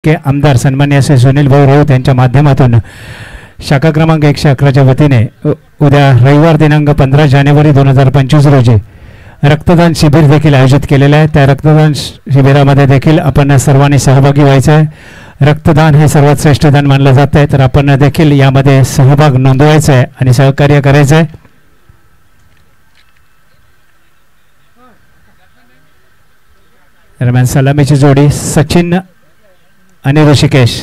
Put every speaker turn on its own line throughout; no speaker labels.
के आमदार सन्मान्य श्री सुनील भाऊ राऊत यांच्या माध्यमातून शाखा क्रमांक 111च्या वतीने उद्या रविवार दिनांक 15 जानेवारी 2025 रोजी रक्तदान शिबिर देखील आयोजित केलेले आहे। त्या रक्तदान शिबिरामध्ये देखील आपण सर्वांनी सहभागी व्हायचे आहे। रक्तदान हे सर्वात श्रेष्ठ दान मानले जाते, तर आपण देखील यामध्ये सहभाग नोंदवायचा आहे आणि सहकार्य करायचे आहे। दरम्यान सलामीची जोडी सचिन आणि ऋषिकेश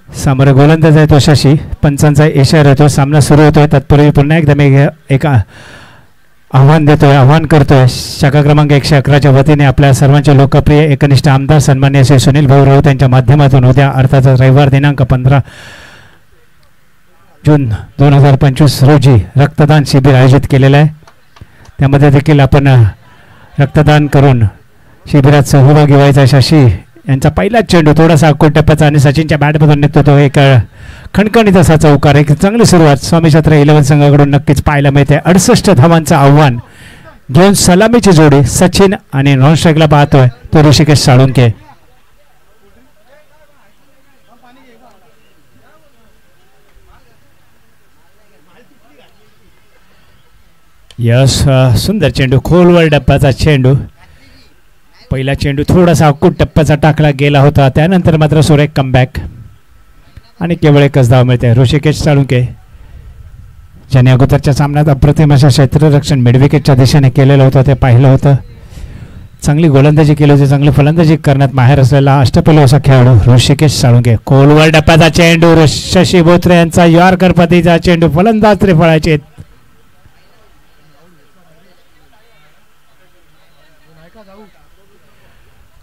समोर गोलंदाज आहे तो शशी, पंचांचा इशारा येतो, सामना सुरू होतोय। तत्पूर्वी पुन्हा एकदा मी एक आव्हान देतोय, आव्हान करतोय शाखा क्रमांक 111च्या वतीने आपल्या सर्वांचे लोकप्रिय एकनिष्ठ आमदार सन्मान्य श्री सुनील भाऊ राऊत यांच्या माध्यमातून उद्या अर्थात रविवार दिनांक 15 जून 2025 रोजी रक्तदान शिबिर आयोजित केलेलं आहे। त्यामध्ये देखील आपण रक्तदान करून शिबिरात सहभागी व्हायचा। शशी यांचा पहिला चेंडू थोडासा अकोट टप्प्याचा आणि सचिनच्या बॅटमधून निघतो तो एक खणखणीत असा चौकार, एक चांगली सुरुवात स्वामी छत्र 11 संघाकडून नक्कीच पाहायला मिळते। 68 धावांचं आव्हान घेऊन सलामीची जोडी सचिन आणि नॉन स्ट्राईकला पाहतोय तो ऋषिकेश साळुंके। यस, सुंदर चेंडू, खोलवर डप्प्याचा चेंडू। पहिला चेंडू थोडासा अकूट टप्प्याचा टाकला गेला होता, त्यानंतर मात्र सुरेख कमबॅक आणि केवळ एकच धाव मिळते। ऋषिकेश साळुंके ज्याने अगोदरच्या सामन्यात अप्रतिम अशा क्षेत्ररक्षण मिडविकेटच्या दिशेने केलेलं होतं ते पाहिलं होतं। चांगली गोलंदाजी केली होती, चांगली फलंदाजी करण्यात माहेर असलेला अष्टपैलू असा खेळाडू ऋषिकेश साळुंके। खोलवर डप्प्याचा चेंडू, शशी बोत्रे यांचा यॉर्कर पद्धतीचा चेंडू, फलंदाज त्रिफळाचे।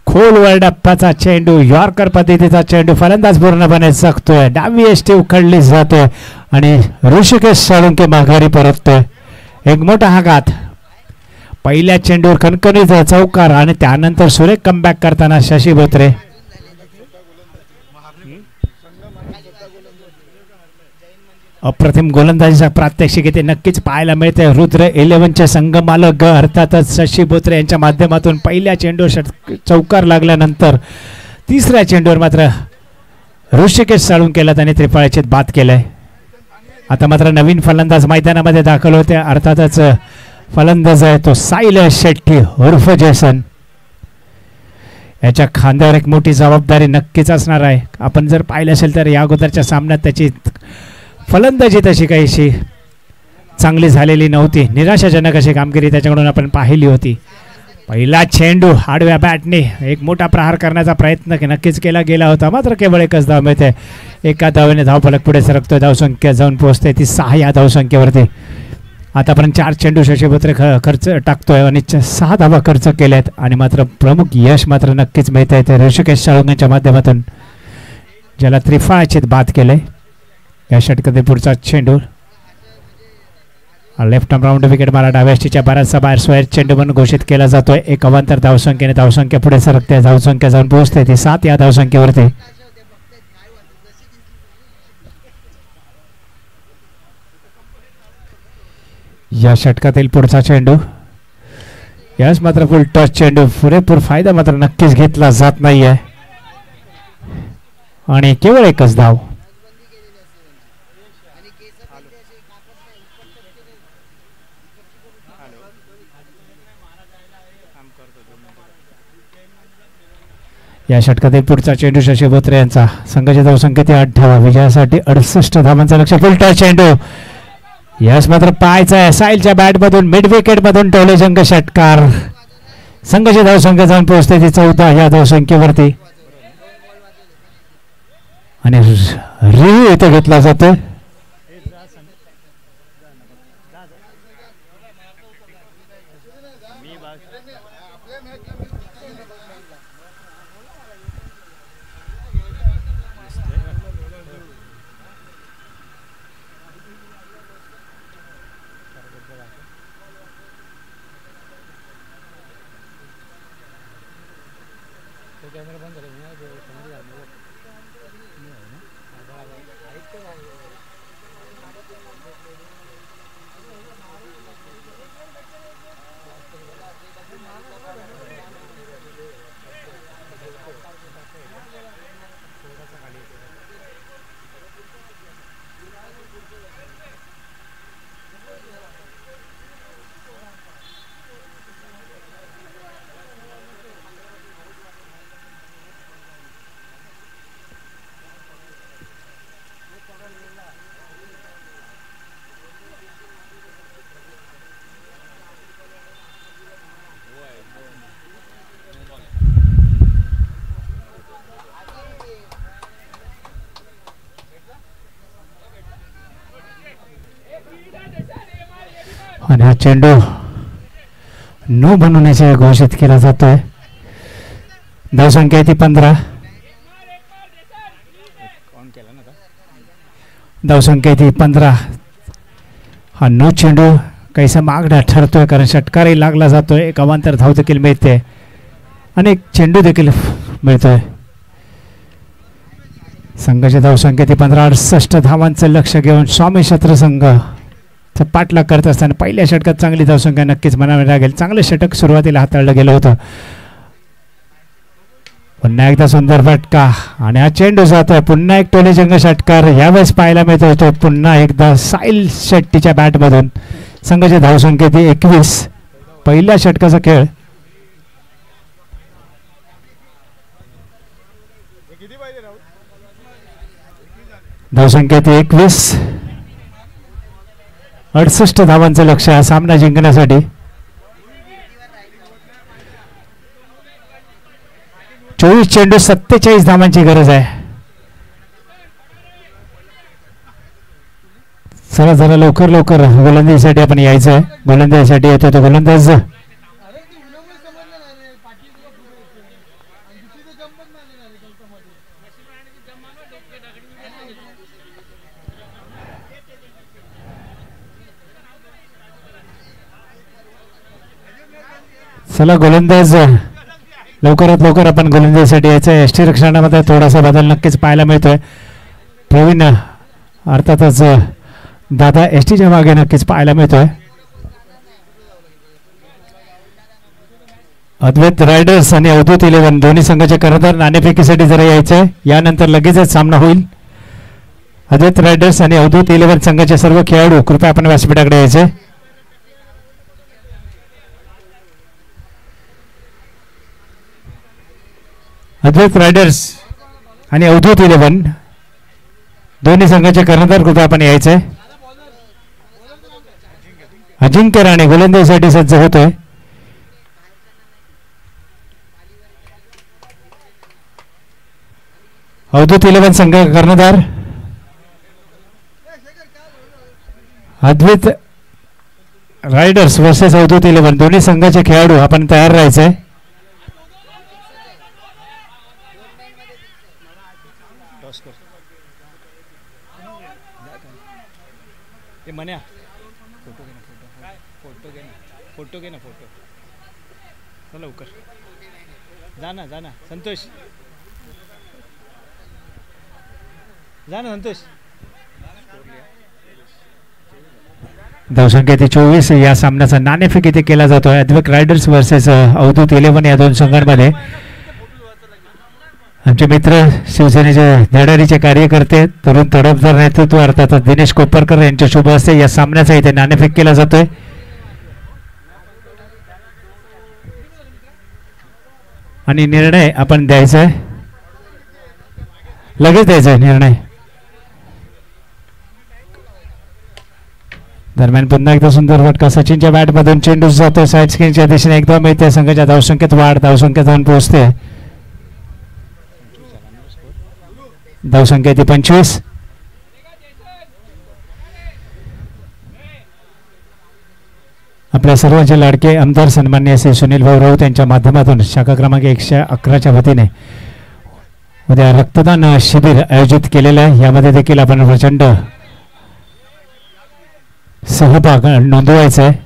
खोलवर डप्प्याचा चेंडू, यॉर्कर पद्धतीचा चेंडू, फलंदाज पूर्णपणे जगतोय, डावी एष्टी उखडली जातोय आणि ऋषिकेश साळुंके माघारी परततोय। एक मोठा आघात, पहिल्या चेंडूवर खणखणीत चौकार आणि त्यानंतर सुरेख कमबॅक करताना शशी बोत्रे। अप्रतिम गोलंदाजीचा प्रात्यक्षिक इथे नक्कीच पाहायला मिळते। रुद्र 11चे संघ मालक अर्थातच शशी बोत्रे यांच्या माध्यमातून पहिल्या चेंडूवर चौकार लागल्यानंतर तिसऱ्या चेंडूवर मात्र ऋषिकेश साळुंकेला त्याने त्रिफळाचीत बाद केलंय। आता मात्र नवीन फलंदाज मैदानामध्ये दाखल होते, अर्थातच फलंदाज आहे तो साहिल शेट्टी उर्फ जयसन। याच्या खांद्यावर एक मोठी जबाबदारी नक्कीच असणार आहे। आपण जर पाहिलं असेल तर या अगोदरच्या सामन्यात त्याची फलंदाजी तशी काहीशी चांगली झालेली नव्हती, निराशाजनक अशी कामगिरी त्याच्याकडून आपण पाहिली होती। पहिला चेंडू आडव्या बॅटने एक मोठा प्रहार करण्याचा प्रयत्न नक्कीच केला गेला होता, मात्र केवळ एकच धाव मिळते। एका धावेने धावफलक पुढे सरकतोय, धावसंख्या जाऊन पोहोचते ती 6 या धावसंख्येवरती। आतापर्यंत 4 चेंडू शशी बोत्रे खर्च टाकतोय आणि 6 धावा खर्च केल्यात आणि मात्र प्रमुख यश मात्र नक्कीच मिळतंय ते ऋषिकेश साळुंकेच्या माध्यमातून, ज्याला त्रिफळाचीत बाद केलंय। या षटकातील पुढचा चेंडू लेफ्ट आर्म राऊंड विकेट मारा, डाव्या एष्टीच्या बराचसा बाहेर स्क्वेअर चेंडू म्हणून घोषित केला जातोय। एक अवांतर धावसंख्येने धावसंख्या पुढे सरकते, धावसंख्या जाऊन पोहोचते ती 7 या धावसंख्येवरती। या षटकातील पुढचा चेंडू, यास मात्र फुल टच चेंडू, पुरेपूर फायदा मात्र नक्कीच घेतला जात नाहीये आणि केवळ एकच धाव। या षटकातील पुढचा चेंडू शशी बोत्रे यांचा, संघाची धावसंख्या 8 विजयासाठी 68 धावांचा लक्ष्य। फुल टच चेंडू, यस मात्र पाहायचा आहे साहिलच्या बॅटमधून मिड विकेट मधून टोले जंग षटकार, संघाची धावसंख्या जाऊन पोहोचते ती 14 या धावसंख्येवरती आणि रिव्ह्यू इथे घेतला जातो। चेंडू नो बनवण्याचे घोषित केला जातोय. धावसंख्या ती 15. धावसंख्या ती 15. हा नो चेंडू काहीसा मागणा ठरतोय कारण षटकारही लागला जातोय. एक अवांतर धाव देखील मिळते आणि एक चेंडू देखील मिळतोय. संघाच्या धावसंख्या ती 15. 68 धावांचं लक्ष घेऊन स्वामी शस्त्र संघ पाठलाग करत असताना पहिल्या षटकात चांगली धावसंख्या नक्कीच म्हणावी लागेल. चांगलं षटक सुरुवातीला हाताळलं गेलं होतं. पुन्हा एकदा सुंदर फटका आणि हा चेंडू जातोय. पुन्हा एक टोलेजंग षटकार यावेळेस पाहायला मिळतो. तो पुन्हा एकदा साहिल शेट्टीच्या बॅटमधून. संघाची धावसंख्या ती 21. पहिल्या षटकाचा खेळ. धावसंख्या ती 21. 68 धावांचं लक्ष हा सामना जिंकण्यासाठी. 24 चेंडू 47 धावांची गरज आहे. चला जरा लवकर लवकर गोलंदाजीसाठी आपण यायचं आहे. गोलंदाजीसाठी येतो तो गोलंदाज. चला गोलंदाज लवकरात लवकर आपण गोलंदाजीसाठी यायचं आहे. यष्टीरक्षणामध्ये थोडासा बदल नक्कीच पाहायला मिळतोय. प्रवीण अर्थातच दादा एसटीच्या मागे नक्कीच पाहायला मिळतोय. अद्वैत रायडर्स आणि अवधूत 11 दोन्ही संघाचे कर्णधार नाणेफेकीसाठी जरा यायचंय. यानंतर लगेचच सामना होईल. अद्वैत रायडर्स आणि अवधूत 11 संघाचे सर्व खेळाडू कृपया आपण व्यासपीठाकडे यायचे. अद्वैत रायडर्स आणि अवधूत 11 दोन्ही संघाचे कर्णधार कृपया आपण यायचे. अजिंक्य राणे गोलंदाजीसाठी सज्ज होतोय. अवधूत 11 संघ कर्णधार. अद्वैत रायडर्स वर्सेस अवधूत 11 दोन्ही संघाचे खेळाडू आपण तयार राहायचे.
फोटो घे ना फोटो. चला लवकर जा ना संतोष. जा ना संतोष.
धावसंख्या ती 24. या सामन्याचा नाणेफेक इथे केला जातोय. अद्वैत रायडर्स वर्सेस अवधूत 11 या दोन संघांमध्ये. आमचे मित्र शिवसेनेचे धडाडीचे कार्यकर्ते तरुण तडफदार नेतृत्व अर्थात दिनेश कोपरकर यांच्या शुभ हस्ते या सामन्याचा इथे नाणेफेक केला जातोय. आणि निर्णय आपण द्यायचा आहे. लगेच द्यायचा आहे निर्णय. दरम्यान पुन्हा एकदा सुंदर फटका सचिनच्या बॅटमधून. चेंडू जातोय साईड स्क्रीनच्या दिशेने. एकदा मिळते. संघाच्या धावसंख्येत वाढ. धावसंख्या जाऊन पोहोचते. धावसंख्या ती 25. आपल्या सर्वांचे लाडके आमदार सन्माननीय श्री सुनील भाऊ राऊत यांच्या माध्यमातून शाखा क्रमांक 111च्या वतीने उद्या रक्तदान शिबिर आयोजित केलेलं आहे. यामध्ये देखील आपण प्रचंड सहभाग नोंदवायचा आहे.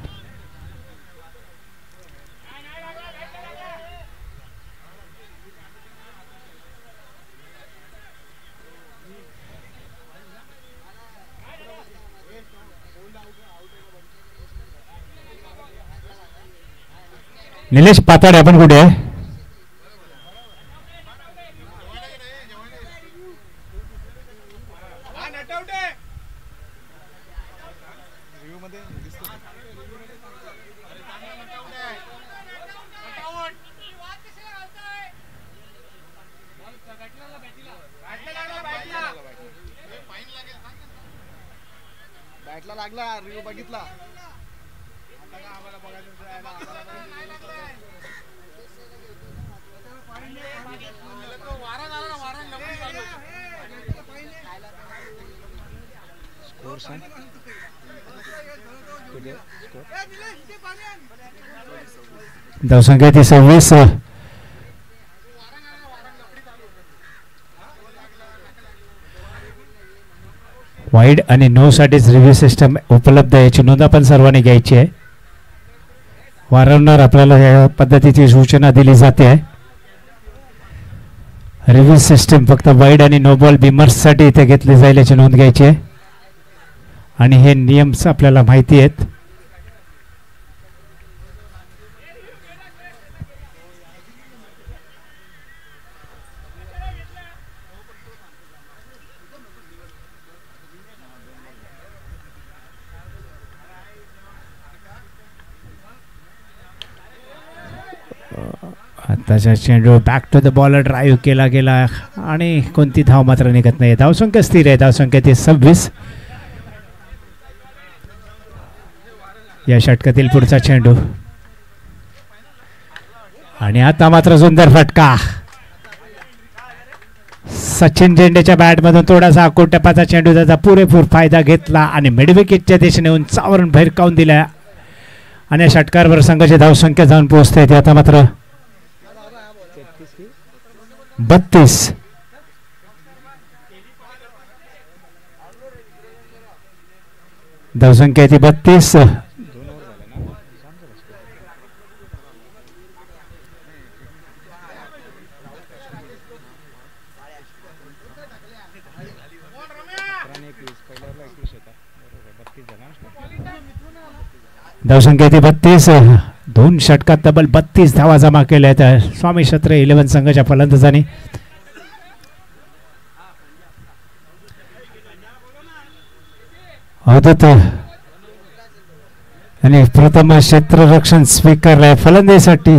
निलेश पाताडे आपण कुठे आहे?
बॅटला लागला रिव्ह्यू बघितला.
धावसंख्या ती 26. वाईड आणि नो साठीच रिव्ह्यू सिस्टम उपलब्ध आहे, याची नोंद आपण सर्वांनी घ्यायची आहे. वारंवार आपल्याला या पद्धतीची सूचना दिली जाते आहे. रिव्ह्यू सिस्टम फक्त वाईड आणि नो बॉल बिमर्ससाठी इथे घेतली जाईल, याची नोंद घ्यायची आहे. आणि हे नियम्स आपल्याला माहिती आहेत. आताचा चेंडू back to the bowler drive केला गेला आणि कोणती धाव मात्र निघत नाही. धावसंख्या स्थिर आहे, धावसंख्या ती 26. या षटकातील पुढचा चेंडू आणि आता मात्र सुंदर फटका. सचिन झेंडेच्या बॅटमधून थोडासा आकोटपाचा चेंडू, त्याचा पुरेपूर फायदा घेतला आणि मिडविकेटच्या दिशेने उंचावरून भिरकावून दिला आणि या षटकारावर संघाची धावसंख्या जाऊन पोहोचते ती आता मात्र 32. धावसंख्या ती 32. धावसंख्या ती 32. 2 षटकात तब्बल 32 धावा जमा केल्या आहेत स्वामी क्षत्रिय 11 संघाच्या फलंदाजांनी. अवधूत आणि प्रथम क्षेत्ररक्षण स्वीकारलंय, फलंदाजीसाठी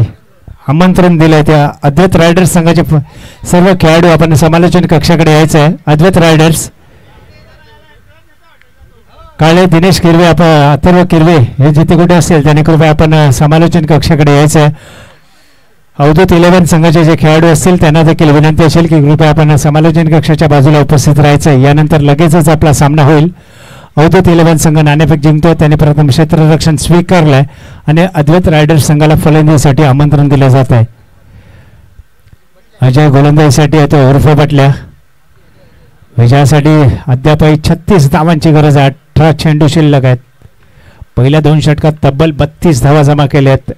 आमंत्रण दिलंय. त्या अद्वैत रायडर्स संघाचे सर्व खेळाडू आपण समालोचन कक्षाकडे यायचं आहे. अद्वैत रायडर्स काळे, दिनेश किरवे, आपण अथर्व किरवे हे जिथे कुठे असेल त्याने कृपया आपण समालोचन कक्षाकडे यायचं आहे. अवधूत 11 संघाचे जे खेळाडू असतील त्यांना देखील विनंती असेल की कृपया आपण समालोचन कक्षाच्या बाजूला उपस्थित राहायचं आहे. यानंतर लगेचच आपला सामना होईल. अवधूत 11 संघ नाणेफेक जिंकतो, त्याने प्रथम क्षेत्ररक्षण स्वीकारलंय आणि अद्वैत रायडर्स संघाला फलंदाजीसाठी आमंत्रण दिलं जात आहे. अजय गोलंदाजीसाठी येतो उर्फ बटल्या. विजयासाठी अद्यापही 36 धावांची गरज आहे. 18 चेंडू शिल्लक आहेत. पहिल्या 2 षटकात तब्बल 32 धावा जमा केल्या आहेत.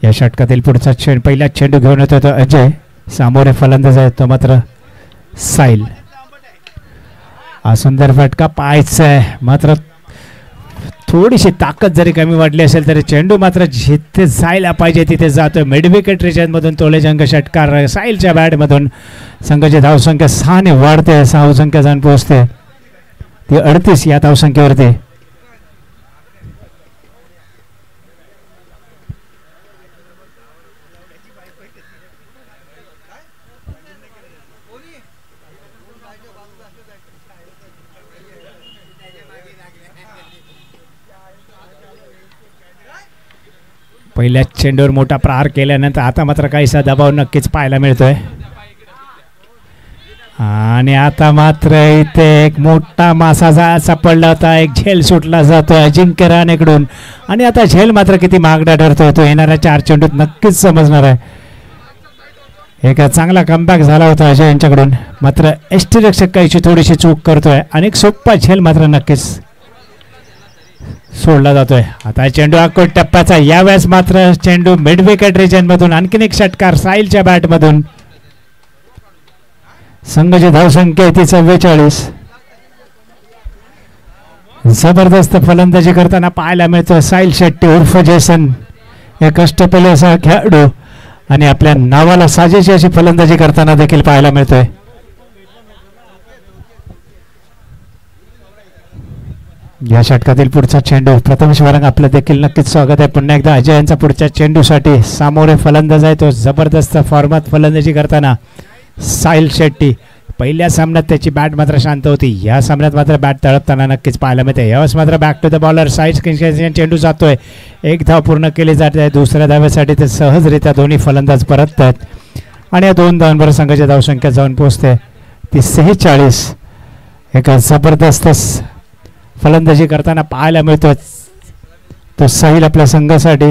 या षटकातील पुढचा पहिला चेंडू घेऊन येतो तो अजय. सामोरे फलंदाज आहे तो मात्र साहिल. हा सुंदर फटका पाहायचा आहे, मात्र थोडीशी ताकद जरी कमी वाटली असेल तरी चेंडू मात्र जिथे जायला पाहिजे तिथे जातोय. मिडविकेट रिजनमधून तोलेजंग षटकार साहिलच्या बॅटमधून संघाची धावसंख्या 6 ने वाढते. धावसंख्या जाऊन पोहोचते ती 38 या धावसंख्येवरती. पहिल्या चेंडूवर मोठा प्रहार केल्यानंतर आता मात्र काहीसा दबाव नक्कीच पाहायला मिळतोय. आणि आता मात्र इथे एक मोठा मासा सापडला होता, एक झेल सुटला जातोय अजिंक्य राणेकडून. आणि आता झेल मात्र किती महागडा ठरतोय तो येणाऱ्या 4 चेंडूत नक्कीच समजणार आहे. एक चांगला कमबॅक झाला होता अजय यांच्याकडून, मात्र यष्टीरक्षक काहीची थोडीशी चूक करतोय आणि एक सोपा झेल मात्र नक्कीच सोडला जातोय. आता चेंडू आकोट टप्प्याचा, यावेळेस मात्र चेंडू मिडविकेट रिजन मधून आणखीन एक षटकार साहिलच्या बॅट मधून. संघाची धावसंख्या ती 44. जबरदस्त फलंदाजी करताना पाहायला मिळतो साहिल शेट्टी उर्फ जेसन, एक अष्टपैलू असा खेळाडू आणि आपल्या नावाला साजेशी अशी फलंदाजी करताना देखील पाहायला मिळतोय. या षटकातील पुढचा चेंडू प्रथमेश वारंग आपलं देखील नक्कीच स्वागत आहे. पुन्हा एकदा अजय यांचा पुढच्या चेंडूसाठी सामोरे फलंदाज आहे तो जबरदस्त फॉर्मात फलंदाजी करताना साहिल शेट्टी. पहिल्या सामन्यात त्याची बॅट मात्र शांत होती, या सामन्यात मात्र बॅट तळपताना नक्कीच पाहायला मिळते. यावेळेस मात्र back to the bowler Sahil चेंडू जातोय, एक धाव पूर्ण केली जाते. दुसऱ्या धावेसाठी ते सहजरित्या दोन्ही फलंदाज परततात आणि या 2 धावांवर संघाची धावसंख्या जाऊन पोहोचते ती 46. एक जबरदस्त फलंदाजी करताना पाहायला मिळतोय तो साहिल आपल्या संघासाठी.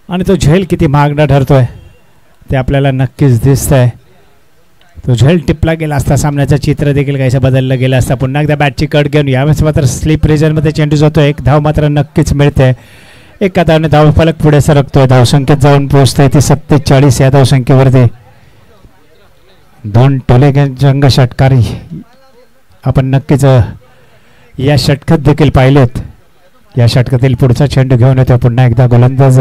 आणि तो झेल किती महागडा ठरतोय ते आपल्याला नक्कीच दिसतंय. तो झेल टिपला गेला असता सामन्याचं चित्र देखील काहीसं बदललं गेलं असता. पुन्हा एकदा बॅटची कट घेऊन यावेळेस मात्र स्लीप रिजनमध्ये चेंडू जातोय. एक धाव मात्र नक्कीच मिळते. एका धावने धावफलक पुढे सरकतोय. धावसंख्येत जाऊन पोहोचतोय ती 47 या धावसंख्येवरती. 2 टोले जंग षटकार आपण नक्कीच या षटकात देखील पाहिलेत. या षटकातील पुढचा चेंडू घेऊन येतो पुन्हा एकदा गोलंदाज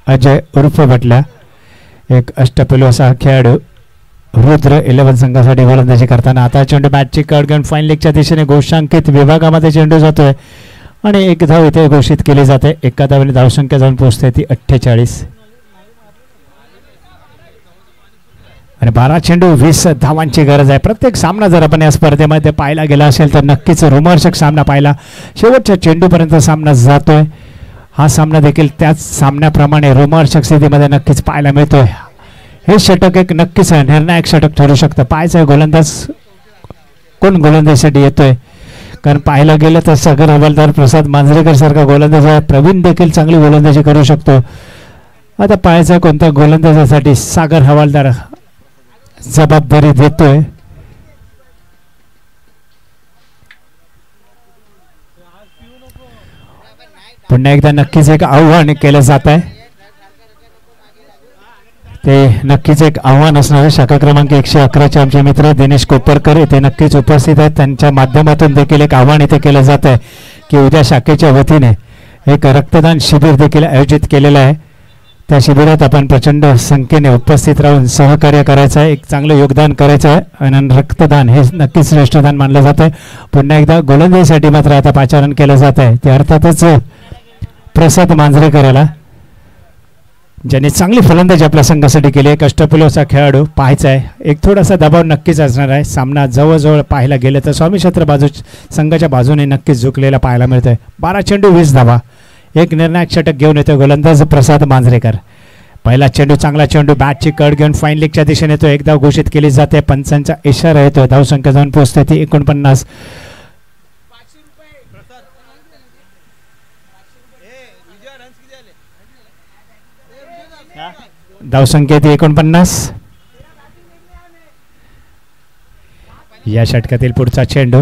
अजय उर्फ भटल्या. एक अष्टपैलू असा खेळाडू रुद्र 11 संघासाठी गोलंदाजी करताना आता चेंडू बॅटची कट घेऊन फाईन लेगच्या दिशेने घोषांकित विभागामध्ये चेंडू जातोय आणि एक धाव इथे घोषित केली जाते. एका धावेने धावसंख्या जाऊन पोहोचते ती 48 आणि 12 चेंडू 20 धावांची गरज आहे. प्रत्येक सामना जर आपण या स्पर्धेमध्ये पाहायला गेला असेल तर नक्कीच रोमांचक सामना पाहिला. शेवटच्या चेंडूपर्यंत सामना जातोय. हा सामना देखील त्याच सामन्याप्रमाणे रोमांचक स्थितीमध्ये नक्कीच पाहायला मिळतोय. हे षटक एक नक्कीच निर्णायक षटक ठरू शकतं. पाहायचं गोलंदाज कोण गोलंदाजीसाठी येतोय. कारण पाहायला गेलं तर सागर हवालदार प्रसाद मांजरेकर सारखा गोलंदाज आहे. प्रवीण देखील चांगली गोलंदाजी करू शकतो. आता पाहायचं कोणत्या गोलंदाजासाठी सागर हवालदार जबाबदारी देतोय. पुन्हा एकदा नक्कीच एक आव्हान केलं जात आहे. ते नक्कीच एक आव्हान असणार आहे. शाखा क्रमांक 111चे आमचे मित्र दिनेश कोपरकर इथे नक्कीच उपस्थित आहेत. त्यांच्या माध्यमातून देखील एक आव्हान इथे केलं जात आहे की उद्या शाखेच्या वतीने एक रक्तदान शिबिर देखील आयोजित केलेलं आहे. त्या शिबिरात आपण प्रचंड संख्येने उपस्थित राहून सहकार्य करायचं आहे. एक चांगलं योगदान करायचं आहे आणि रक्तदान हे नक्कीच श्रेष्ठदान मानलं जात आहे. पुन्हा एकदा गोलंदाजीसाठी मात्र आता पाचारण केलं जात आहे ते अर्थातच प्रसाद मांजरेकर याला ज्यांनी चांगली फलंदाजी आपल्या संघासाठी केली. एक अष्टपैलू असा खेळाडू पाहायचा आहे. एक थोडासा दबाव नक्कीच असणार आहे. सामना जवळजवळ पाहायला गेलं तर स्वामी छत्र बाजू संघाच्या बाजूने नक्कीच झुकलेला पाहायला मिळतोय. 12 चेंडू 20 धावा. एक निर्णायक षटक घेऊन येतो गोलंदाज प्रसाद मांजरेकर. पहिला चेंडू चांगला चेंडू बॅटची कट घेऊन फाईन लेगच्या दिशेने येतो. एक धाव घोषित केली जाते. पंचांचा इशारा येतो. धावसंख्या जाऊन पोहोचते ती 49. धावसंख्या ती 49. या षटकातील पुढचा चेंडू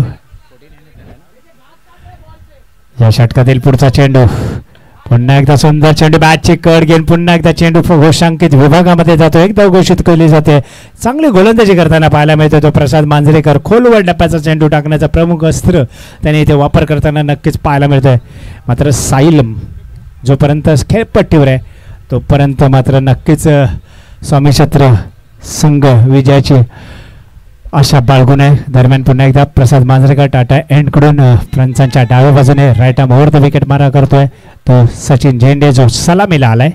पुन्हा एकदा सुंदर चेंडू बॅटची कट घेऊन पुन्हा एकदा चेंडू घोषांकित विभागामध्ये जातो. एकदा घोषित केली जाते. चांगली गोलंदाजी करताना पाहायला मिळतो तो प्रसाद मांजरेकर. खोलवर डप्प्याचा चेंडू टाकण्याचा प्रमुख अस्त्र त्याने इथे वापर करताना नक्कीच पाहायला मिळतोय. मात्र साहिल जोपर्यंत खेळपट्टीवर आहे तोपर्यंत मात्र नक्कीच स्वामी छत्र संघ विजयाची आशा बाळगून आहे. दरम्यान पुन्हा एकदा प्रसाद मांजरेकर टाटा एंडकडून पंचांच्या डाव्या बाजूने right arm over the wicket मारा करतोय तो सचिन झेंडे जो सलामीला आलाय.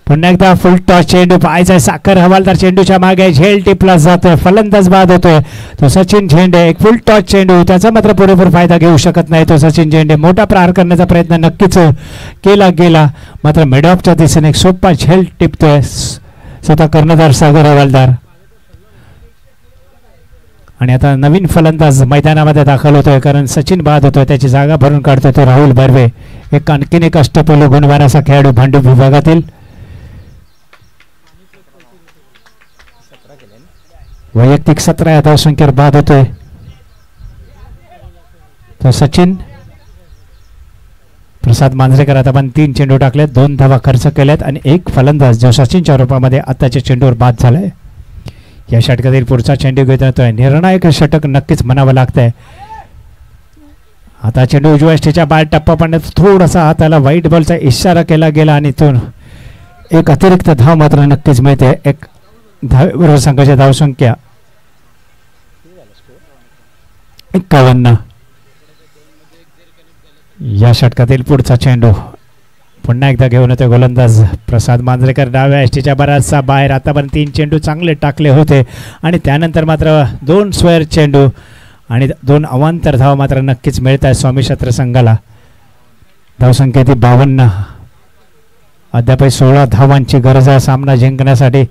पुन्हा एकदा फुल टॉस चेंडू पाहायचा. साखर हवालदार चेंडूच्या मागे झेल टिपला जातोय. फलंदाज बाद होतोय तो सचिन झेंडे. एक फुल टॉस चेंडू त्याचा मात्र पुरेपूर फायदा घेऊ शकत नाही तो सचिन झेंडे. मोठा प्रहार करण्याचा प्रयत्न नक्कीच केला गेला मात्र मिडऑफच्या दिशेने एक सोपा झेल टिपतोय स्वतः कर्णधार सागर हवालदार. आणि आता नवीन फलंदाज मैदानामध्ये दाखल होतोय कारण सचिन बाद होतोय. त्याची जागा भरून काढतोय तो राहुल बर्वे. एक आणखीन एक अष्टपैलू गुणवान असा खेळाडू भांडूप विभागातील. वैयक्तिक 17 या धावसंख्येवर बाद होतोय तो सचिन. प्रसाद मांजरेकर आता पण 3 चेंडू टाकले 2 धावा खर्च केल्यात आणि एक फलंदाज जो सचिनच्या रूपामध्ये आताच्या चेंडूवर बाद झालाय. या षटकातील पुढचा चेंडू घेतोय. निर्णायक षटक नक्कीच म्हणावं लागतंय. आता चेंडू उजव्या यष्टीच्या बाहेर टप्पा पाडण्यात थोडासा हाताला व्हाईट बॉलचा इशारा केला गेला आणि तो एक अतिरिक्त धाव मात्र नक्कीच मिळते. एक धावेबरोबर संघाची धावसंख्या 51. या षटकातील पुढचा चेंडू पुन्हा एकदा घेऊन येतो गोलंदाज प्रसाद मांजरेकर. डाव्या यष्टीच्या बराचसा बाहेर. आतापर्यंत 3 चेंडू चांगले टाकले होते आणि त्यानंतर मात्र 2 स्क्वेअर चेंडू आणि 2 अवांतर धाव मात्र नक्कीच मिळत आहे स्वामी छत्र संघाला. धावसंख्या ती 52. अद्याप 16 धावांची गरज आहे सामना जिंकण्यासाठी.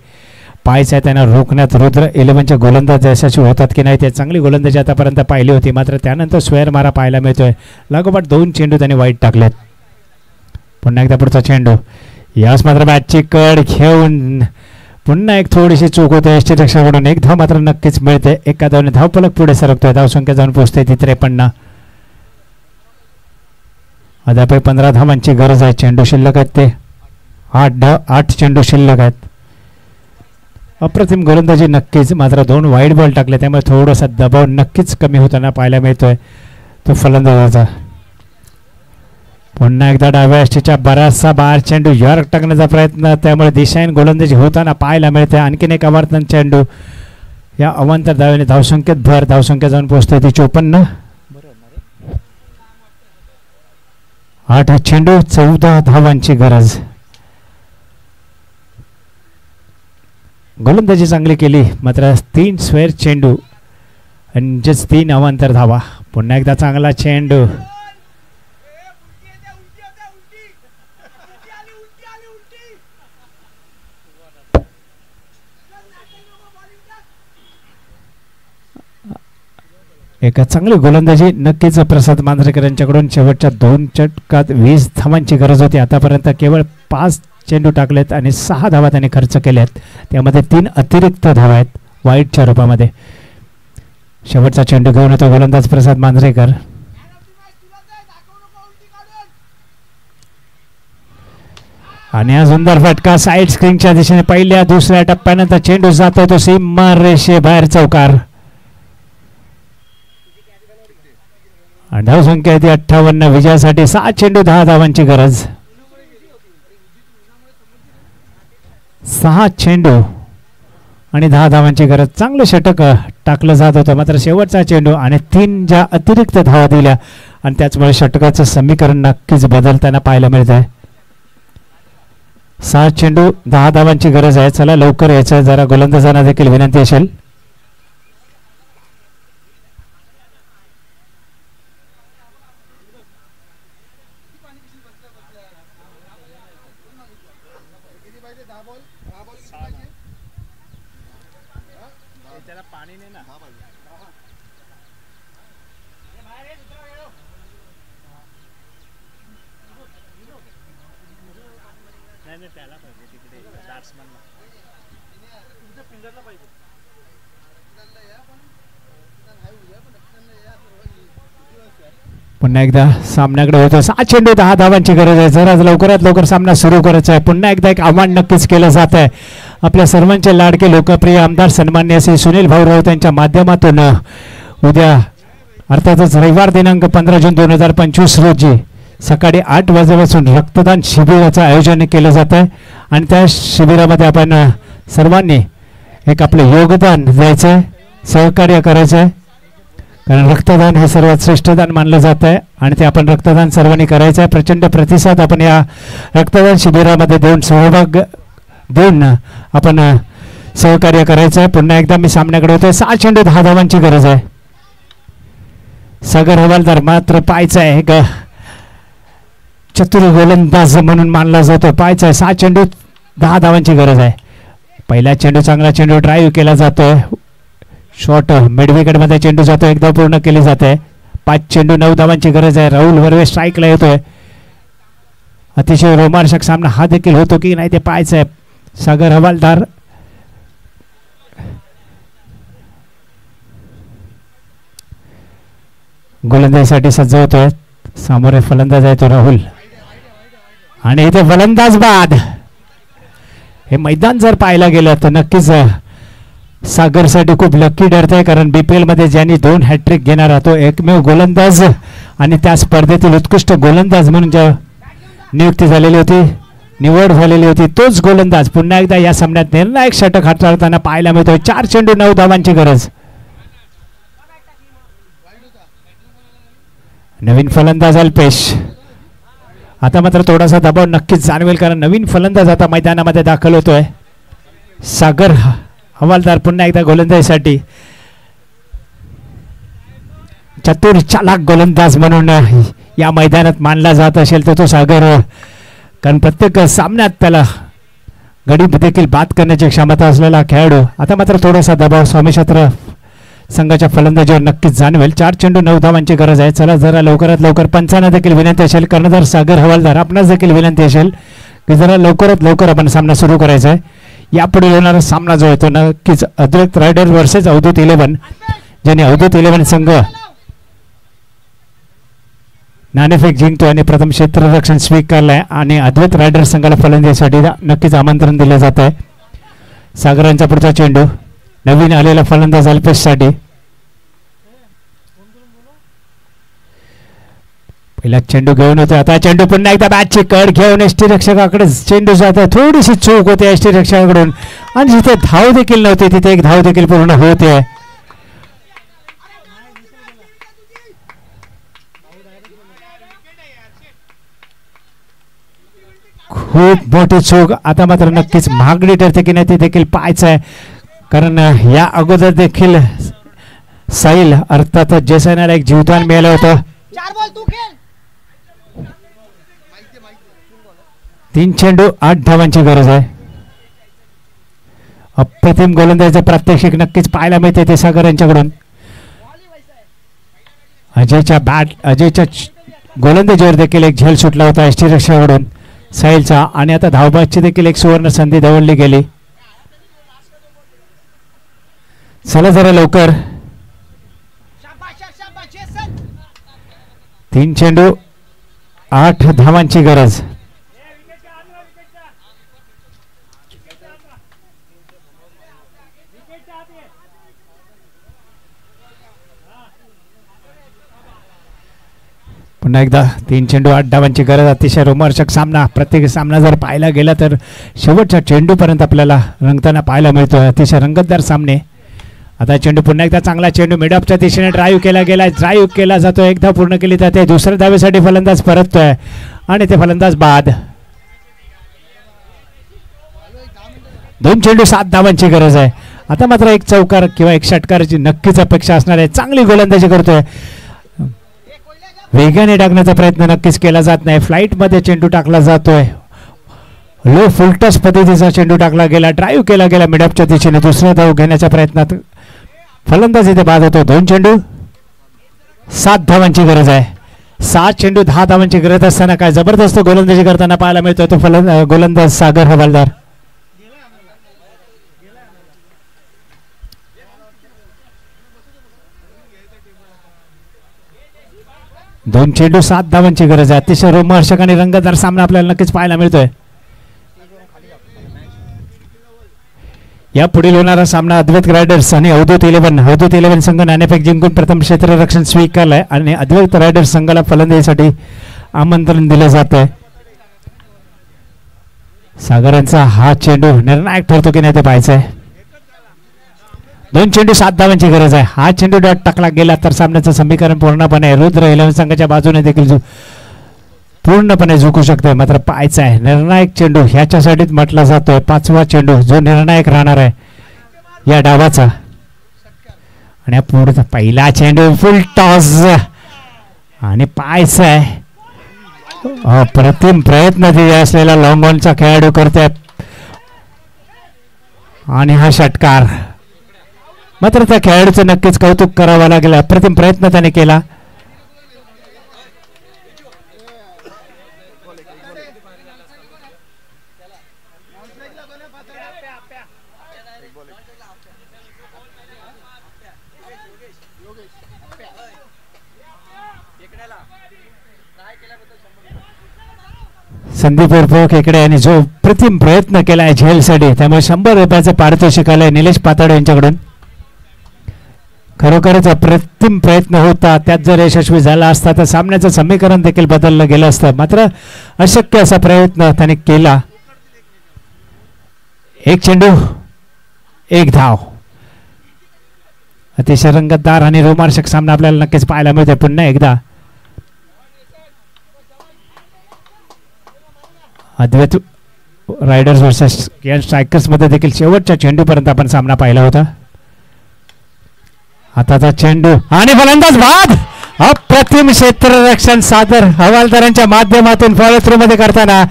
पायच आहे त्यांना रोखण्यात रुद्र 11च्या गोलंदाज यशस्वी होतात की नाही ते चांगली गोलंदाजी आतापर्यंत पाहिली होती. मात्र त्यानंतर स्क्वेअर मारा पाहायला मिळतोय. लागोपाठ 2 चेंडू त्यांनी वाईट टाकलेत. पुन्हा एकदा पुढचा चेंडू यास मात्र बॅटची कड घेऊन पुन्हा एक थोडीशी चूक होते यष्टीरक्षकाकडून. एक धाव मात्र नक्कीच मिळते. एका धावने धावफलक पुढे सरकतोय. धावसंख्या जाऊन पोहोचते ती 53. अद्याप 15 धावांची गरज आहे. चेंडू शिल्लक आहेत ते 8 चेंडू शिल्लक आहेत. अप्रतिम गोलंदाजी नक्कीच. मात्र 2 वाईड बॉल टाकले त्यामुळे थोडासा दबाव नक्कीच कमी होताना पाहायला मिळतोय तो फलंदाजाचा. पुन्हा एकदा डाव्या यष्टीच्या बराचसा बाहेर चेंडू यॉर्क टाकण्याचा प्रयत्न त्यामुळे दिशाहीन गोलंदाजी होताना पाहायला मिळते. आणखीन एक अवांतर चेंडू या अवांतर धावेने धावसंख्येत भर. धावसंख्या जाऊन पोहोचते ती 54. 8 चेंडू 14 धावांची गरज. गोलंदाजी चांगली केली मात्र 3 स्क्वेअर चेंडू आणि 3 अवांतर धावा. पुन्हा एकदा चांगला चेंडू एक चांगली गोलंदाजी नक्कीच प्रसाद मांजरेकर यांच्याकडून. शेवटच्या 2 षटकात 20 धावांची गरज होती. आतापर्यंत केवळ 5 चेंडू टाकलेत आणि 6 धावा त्यांनी खर्च केल्यात. त्यामध्ये 3 अतिरिक्त धावा आहेत वाईटच्या रूपामध्ये. शेवटचा चेंडू घेऊन येतो गोलंदाज प्रसाद मांजरेकर. आणि हा सुंदर फटका साईड स्क्रीनच्या दिशेने पहिल्या दुसऱ्या टप्प्यानंतर चेंडू जातोय तो सीमा रेषे बाहेर चौकार. धावसंख्या आहे ती 58. विजयासाठी 6 चेंडू 10 धावांची गरज. 6 चेंडू आणि 10 धावांची गरज. चांगलं षटक टाकलं जात होतं मात्र शेवटचा चेंडू आणि 3 ज्या अतिरिक्त धावा दिल्या आणि त्याचमुळे षटकाचं समीकरण नक्कीच बदलताना पाहायला मिळत आहे. 6 चेंडू 10 धावांची गरज आहे. चला लवकर यायचं जरा गोलंदाजांना देखील विनंती असेल. पुन्हा एकदा सामन्याकडे होतो. 6 चेंडू 10 धावांची गरज आहे. जरा लवकरात लवकर सामना सुरू करायचा आहे. पुन्हा एकदा एक आव्हान नक्कीच केलं जात आहे. आपल्या सर्वांचे लाडके लोकप्रिय आमदार सन्मान्य श्री सुनील भाऊ राऊत यांच्या माध्यमातून उद्या अर्थातच रविवार दिनांक 15 जून 2025 रोजी सकाळी 8 वाजल्यापासून रक्तदान शिबिराचं आयोजन केलं जात आहे. आणि त्या शिबिरामध्ये आपण सर्वांनी एक आपलं योगदान द्यायचं आहे, सहकार्य करायचं आहे. कारण रक्तदान हे सर्वात श्रेष्ठ दान मानलं जात आहे आणि ते आपण रक्तदान सर्वांनी करायचं आहे. प्रचंड प्रतिसाद आपण या रक्तदान शिबिरामध्ये देऊन सहभाग देऊन आपण सहकार्य करायचं आहे. पुन्हा एकदा मी सामन्याकडे होतोय. 6 चेंडू 10 धावांची गरज आहे. सागर हवालदार मात्र पाहायचा आहे का चतुर गोलंदाज म्हणून मानला जातो. पाहायचा आहे 6 चेंडू 10 धावांची गरज आहे. पहिला चेंडू चांगला चेंडू ड्राईव्ह केला जातोय. शॉर्ट मिडविकेट मध्ये चेंडू जातो. एकदा पूर्ण केली जाते. 5 चेंडू 9 धावांची गरज आहे. राहुल वर्वे स्ट्राईकला येतोय. अतिशय रोमांचक सामना हा देखील होतो की नाही ते पाहायचं आहे. सागर हवालदार गोलंदाजीसाठी सज्ज होतोय. सामोरे फलंदाज आहे तो राहुल आणि इथे फलंदाज बाद. हे मैदान जर पाहायला गेलं तर नक्कीच सागरसाठी खूप लकी ठरतंय. कारण बीपीएल मध्ये ज्यांनी 2 हॅट्रिक घेणारा तो एकमेव गोलंदाज आणि त्या स्पर्धेतील उत्कृष्ट गोलंदाज म्हणून ज्या नियुक्ती झालेली होती, निवड झालेली होती, तोच गोलंदाज पुन्हा एकदा या सामन्यात निर्णायक षटक हाताळताना पाहायला मिळतोय. 4 चेंडू 9 धावांची गरज. नवीन फलंदाज अल्पेश. आता मात्र थोडासा दबाव नक्कीच जाणवेल कारण नवीन फलंदाज आता मैदानामध्ये दाखल होतोय. सागर हवालदार पुन्हा एकदा गोलंदाजीसाठी. चतुर चालाक गोलंदाज म्हणून या मैदानात मानला जात असेल तर तो सागर. कारण प्रत्येक सामन्यात त्याला गडी देखील बाद करण्याची क्षमता असलेला खेळाडू. आता मात्र थोडासा दबाव स्वामीक्षेत्र संघाच्या फलंदाजीवर नक्कीच जाणवेल. 4 चेंडू 9 धावांची गरज आहे. चला जरा लवकरात लवकर पंचांना देखील विनंती असेल, कर्णधार सागर हवालदार आपणास देखील विनंती असेल की जरा लवकरात लवकर आपण सामना सुरू करायचा आहे. यापुढे होणारा सामना जो आहे तो नक्कीच अद्वैत रायडर वर्सेस अवधूत 11, ज्याने अवधूत 11 संघ नाणेफेक जिंकतो आणि प्रथम क्षेत्ररक्षण स्वीकारलंय आणि अद्वैत रायडर संघाला फलंदाजीसाठी नक्कीच आमंत्रण दिलं जात आहे. सागरांचा पुढचा चेंडू नवीन आलेला फलंदाज अल्पेशसाठी. पहिला चेंडू घेऊन होते, आता चेंडू पुन्हा एकदा बॅटची कड घेऊन यष्टीरक्षकाकडे चेंडू जात आहे. थोडीशी चूक होते यष्टीरक्षकाकडून आणि जिथे धाव देखील नव्हती तिथे एक धाव देखील पूर्ण होते. खूप मोठी चूक. आता मात्र नक्कीच महागडी ठरते की नाही ते देखील पाहायचं आहे, कारण या अगोदर देखील साहिल अर्थात जयसेनाला एक जीवदान मिळालं होतं. 3 चेंडू 8 धावांची गरज आहे. अप्रतिम गोलंदाजीचे प्रात्यक्षिक नक्कीच पाहायला मिळते ते सागर यांच्याकडून. अजयच्या गोलंदाजीवर देखील एक झेल सुटला होता यष्टीरक्षकाकडून साहिलचा आणि आता धावबादची देखील एक सुवर्ण संधी दवडली गेली. चला जरा लवकर. 3 चेंडू 8 धावांची गरज. पुन्हा एकदा 3 चेंडू 8 धावांची गरज. अतिशय रोमांचक सामना. प्रत्येक सामना जर पाहायला गेला तर शेवटच्या चेंडूपर्यंत आपल्याला रंगताना पाहायला मिळतोय. अतिशय रंगतदार सामने. आता चेंडू पुन्हा एकदा चांगला चेंडू मिडअपच्या दिशेने ड्राईव्ह केला गेला. ड्राईव्ह केला जातो. एक धाव पूर्ण केली जाते. दुसऱ्या धावेसाठी फलंदाज परततोय आणि ते फलंदाज बाद. 2 चेंडू 7 धावांची गरज आहे. आता मात्र एक चौकार किंवा एक षटकाराची नक्कीच अपेक्षा असणार आहे. चांगली गोलंदाजी करतोय. वेगाने टाकण्याचा प्रयत्न नक्कीच केला जात नाही. फ्लाईटमध्ये चेंडू टाकला जातोय. लो फुलटस पद्धतीचा चेंडू टाकला गेला. ड्राईव्ह केला गेला मिडअपच्या दिशेने. दुसरा धाव घेण्याच्या प्रयत्नात फलंदाज इथे बाद होतो. 2 चेंडू 7 धावांची गरज आहे. 7 चेंडू 10 धावांची गरज असताना काय जबरदस्त गोलंदाजी करताना पाहायला मिळतोय तो गोलंदाज सागर हवालदार. दोन चेंडू 7 धावांची गरज आहे. अतिशय रोमहर्षक आणि रंगतदार सामना आपल्याला नक्कीच पाहायला मिळतोय. या पुढील होणारा सामना अद्वैत रायडर्स आणि अवधूत 11. अवधूत 11 संघ नाणेफेक जिंकून प्रथम क्षेत्ररक्षण स्वीकारलंय आणि अद्वैत रायडर्स संघाला फलंदाजीसाठी आमंत्रण दिलं जात आहे. सागरांचा हा चेंडू निर्णायक ठरतो की नाही ते पाहायचं आहे. 2 चेंडू 7 धावांची गरज आहे. हा चेंडू डॉट टाकला गेला तर सामन्याचं समीकरण पूर्णपणे रुद्र 11 संघाच्या बाजूने देखील पूर्णपणे झुकू शकतोय. मात्र पाहायचं आहे निर्णायक चेंडू ह्याच्यासाठीच म्हटला जातोय. 5वा चेंडू जो निर्णायक राहणार आहे या डावाचा. आणि पुढचा पहिला चेंडू फुल टॉस आणि पाहायचं आहे अप्रतिम प्रयत्न दिले असलेला लॉंग ऑनचा खेळाडू करतोय आणि हा षटकार. मात्र त्या खेळाडूचं नक्कीच कौतुक करावं लागेल. अप्रतिम प्रयत्न त्याने केला. संदीप उर्फ खेकडे यांनी जो अप्रतिम प्रयत्न केलाय झेलसाठी त्यामुळे 100 रुपयाचं पारितोषिक आलंय निलेश पाताडे यांच्याकडून. खरोखरच अप्रतिम प्रयत्न होता. त्यात जर यशस्वी झाला असता तर सामन्याचं समीकरण देखील बदललं गेलं असतं. मात्र अशक्य असा प्रयत्न त्याने केला. 1 चेंडू 1 धाव. अतिशय रंगतदार आणि रोमांचक सामना आपल्याला नक्कीच पाहायला मिळतोय. पुन्हा एकदा अद्वैत रायडर्स वर्सेस स्ट्रायकर्स मध्ये देखील शेवटच्या चेंडूपर्यंत आपण सामना पाहिला होता. आताचा चेंडू आणि फलंदाज बाद. अप्रतिम क्षेत्ररक्षण सागर हवालदारांच्या माध्यमातून फॉलो थ्रू मध्ये करताना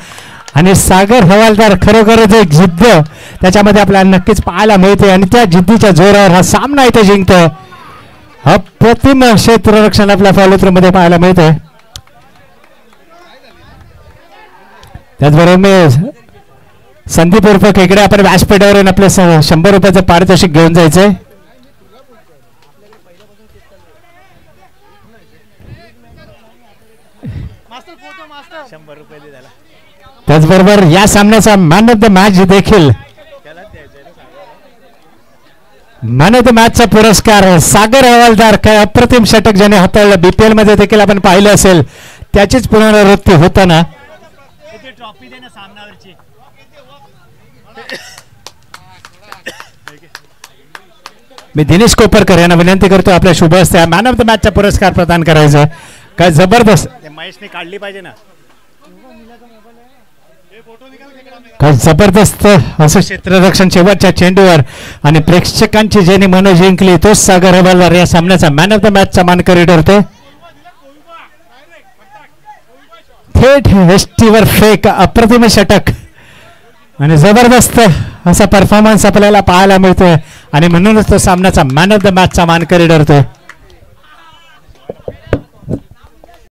आणि सागर हवालदार खरोखरच एक जिद्द त्याच्यामध्ये आपल्याला नक्कीच पाहायला मिळते आणि त्या जिद्दीच्या जोरावर हा सामना इथे जिंकतोय. अप्रतिम क्षेत्ररक्षण आपल्या फॉलो थ्रू मध्ये पाहायला मिळतंय. त्याचबरोबर मी संदीप उर्फ खेकडे आपण व्यासपीठावरून आपले 100 रुपयाचं पारितोषिक घेऊन जायचंय. त्याचबरोबर या सामन्याचा मॅन ऑफ द मॅच देखील मॅन ऑफ द मॅचचा पुरस्कार सागर हवालदार. काय अप्रतिम षटक ज्याने हाताळलं बीपीएल मध्ये देखील आपण पाहिलं असेल त्याचीच पुनरावृत्ती होताना. मी दिनेश कोपरकर यांना विनंती करतो आपल्या शुभ हस्ते मॅन ऑफ द मॅचचा पुरस्कार प्रदान करायचा. काय जबरदस्त
महेशने काढली पाहिजे ना.
काय जबरदस्त असं क्षेत्ररक्षण शेवटच्या चेंडूवर आणि प्रेक्षकांची ज्यांनी मन जिंकली तोच सागर हवालदार या सामन्याचा मॅन ऑफ द मॅचचा मानकरी ठरतो. थेट एसटीवर फेक अप्रतिम षटक आणि जबरदस्त असा परफॉर्मन्स आपल्याला पाहायला मिळतोय आणि म्हणूनच तो सामन्याचा मॅन ऑफ द मॅचचा मानकरी ठरतोय.